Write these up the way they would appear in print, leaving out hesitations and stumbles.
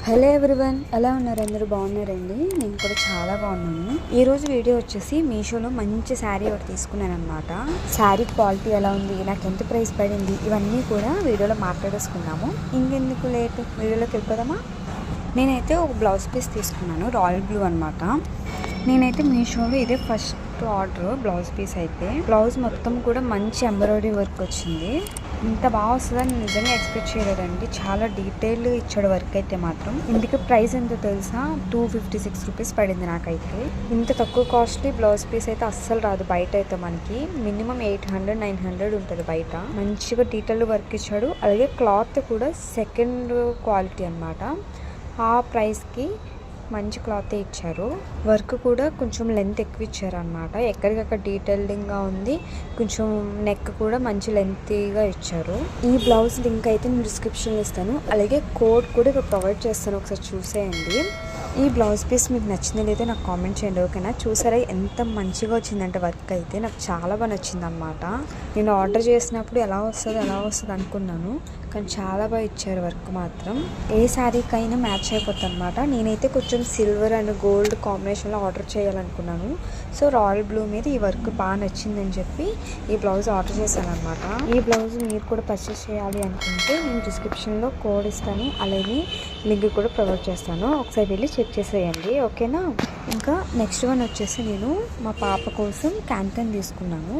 Hello everyone, ఎలా ఉన్నారు? అందరూ బాగున్నారండి? నేను కూడా చాలా బాగున్నాను. ఈ రోజు వీడియో వచ్చేసి మీషోలో మంచి శారీ ఒకటి తీసుకున్నాను అనమాట. శారీ క్వాలిటీ ఎలా ఉంది, నాకు ఎంత ప్రైస్ పడింది, ఇవన్నీ కూడా వీడియోలో మాట్లాడేసుకున్నాము. ఇంకెందుకు లేట్, వీడియోలోకి వెళ్ళిపోదామా? నేనైతే ఒక బ్లౌజ్ పీస్ తీసుకున్నాను, రాయల్ బ్లూ అనమాట. నేనైతే మీషోలో ఇదే ఫస్ట్ ఆర్డర్ బ్లౌజ్ పీస్. అయితే బ్లౌజ్ మొత్తం కూడా మంచి ఎంబ్రాయిడరీ వర్క్ వచ్చింది. ఇంత బాగా వస్తుందని నిజంగా ఎక్స్పెక్ట్ చేయలేదండి. చాలా డీటెయిల్గా ఇచ్చాడు వర్క్ అయితే మాత్రం. ఇందుకు ప్రైస్ ఎంతో తెలుసా? 256 రూపీస్ పడింది నాకైతే. ఇంత తక్కువ కాస్ట్లీ బ్లౌజ్ పీస్ అయితే అస్సలు రాదు బయట. అయితే మనకి మినిమం 800-900 ఉంటుంది బయట. మంచిగా డీటెయిల్డ్ వర్క్ ఇచ్చాడు. అలాగే క్లాత్ కూడా సెకండ్ క్వాలిటీ అనమాట. ఆ ప్రైస్కి మంచి క్లాత్ ఇచ్చారు. వర్క్ కూడా కొంచెం లెంత్ ఎక్కువ ఇచ్చారు అనమాట. ఎక్కడికక్కడ డీటెయిల్డింగ్గా ఉంది. కొంచెం నెక్ కూడా మంచి లెంతీగా ఇచ్చారు. ఈ బ్లౌజ్ లింక్ అయితే నేను డిస్క్రిప్షన్లో ఇస్తాను. అలాగే కోడ్ కూడా ఇక్కడ ప్రొవైడ్ చేస్తాను, ఒకసారి చూసేయండి. ఈ బ్లౌజ్ పీస్ మీకు నచ్చింది లేదా నాకు కామెంట్ చేయండి, ఓకేనా? చూసారా ఎంత మంచిగా వచ్చిందంటే వర్క్ అయితే నాకు చాలా బాగా నచ్చింది అనమాట. నేను ఆర్డర్ చేసినప్పుడు ఎలా వస్తుంది అనుకున్నాను, కానీ చాలా బాగా ఇచ్చారు వర్క్ మాత్రం. ఏ శారీకైనా మ్యాచ్ అయిపోతుంది అనమాట. నేనైతే కొంచెం సిల్వర్ అండ్ గోల్డ్ కాంబినేషన్లో ఆర్డర్ చేయాలనుకున్నాను. సో రాయల్ బ్లూ మీద ఈ వర్క్ బాగా నచ్చిందని చెప్పి ఈ బ్లౌజ్ ఆర్డర్ చేశాను అనమాట. ఈ బ్లౌజ్ మీరు కూడా పర్చేస్ చేయాలి అనుకుంటే నేను డిస్క్రిప్షన్లో కోడ్ ఇస్తాను, అలాగే లింక్ కూడా ప్రొవైడ్ చేస్తాను. ఒకసారి వెళ్ళి చెక్ చేసేయండి, ఓకేనా? ఇంకా నెక్స్ట్ వన్ వచ్చేసి నేను మా పాప కోసం క్యాన్ తీసుకున్నాను.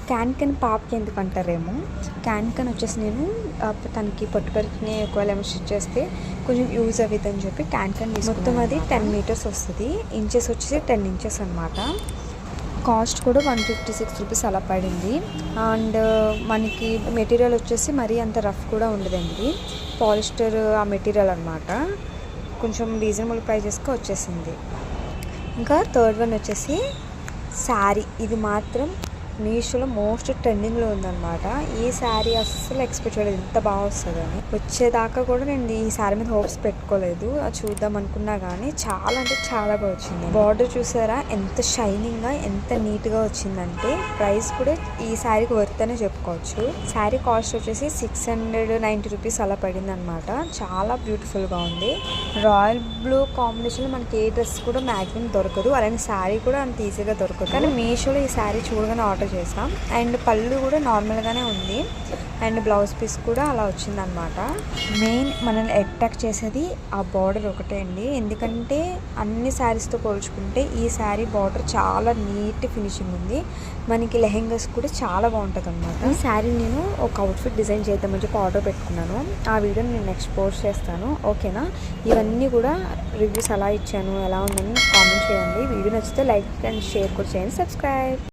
క్యాన్ పాపకి ఎందుకు అంటారేమో. క్యాన్ వచ్చేసి నేను తనకి పట్టుకరిని ఒకవేళ ఏమో స్టిచ్ చేస్తే కొంచెం యూజ్ అవుతుందని చెప్పి క్యాన్ తీసుకున్నాను. మొత్తం అది 10 మీటర్స్ వస్తుంది. ఇంచెస్ వచ్చేసి 10 ఇంచెస్ అనమాట. కాస్ట్ కూడా 156 రూపీస్ అలా పడింది. అండ్ మనకి మెటీరియల్ వచ్చేసి మరీ అంత రఫ్ కూడా ఉండదండి. పాలిస్టర్ ఆ మెటీరియల్ అనమాట. కొంచెం రీజనబుల్ ప్రైజెస్కి వచ్చేసింది. ఇంకా థర్డ్ వన్ వచ్చేసి శారీ. ఇది మాత్రం మీషోలో మోస్ట్ ట్రెండింగ్లో ఉందన్నమాట. ఈ శారీ అస్సలు ఎక్స్పెక్ట్ చేయలేదు ఎంత బాగా వస్తుందని. వచ్చేదాకా కూడా నేను ఈ శారీ మీద హోప్స్ పెట్టుకోలేదు. అది చూద్దాం అనుకున్నా కానీ చాలా అంటే చాలా బాగా వచ్చింది. బార్డర్ చూసారా ఎంత షైనింగ్గా, ఎంత నీట్గా వచ్చిందంటే ప్రైస్ కూడా ఈ శారీకి వర్త్ అనే చెప్పుకోవచ్చు. శారీ కాస్ట్ వచ్చేసి 690 రూపీస్ అలా పడింది అనమాట. చాలా బ్యూటిఫుల్గా ఉంది. రాయల్ బ్లూ కాంబినేషన్లో మనకి ఏ డ్రెస్ కూడా మ్యాక్సిమం దొరకదు, అలానే శారీ కూడా అంత ఈజీగా దొరకదు. కానీ మీషోలో ఈ శారీ చూడగానే ఆర్డర్ చేసాం. అండ్ పళ్ళు కూడా నార్మల్గానే ఉంది. అండ్ బ్లౌజ్ పీస్ కూడా అలా వచ్చిందనమాట. మెయిన్ మనల్ని అట్రాక్ట్ చేసేది ఆ బార్డర్ ఒకటే అండి. ఎందుకంటే అన్ని శారీస్తో పోల్చుకుంటే ఈ శారీ బార్డర్ చాలా నీట్ ఫినిషింగ్ ఉంది. మనకి లెహెంగాస్ కూడా చాలా బాగుంటుంది అనమాట. ఈ శారీ నేను ఒక అవుట్ఫిట్ డిజైన్ చేద్దామని చెప్పి ఆర్డర్ పెట్టుకున్నాను. ఆ వీడియోని నేను నెక్స్ట్ పోస్ట్ చేస్తాను, ఓకేనా? ఇవన్నీ కూడా రివ్యూస్ ఎలా ఇచ్చాను, ఎలా ఉందని కామెంట్ చేయండి. వీడియో నచ్చితే లైక్ అండ్ షేర్ కూడా చేయండి, సబ్స్క్రైబ్.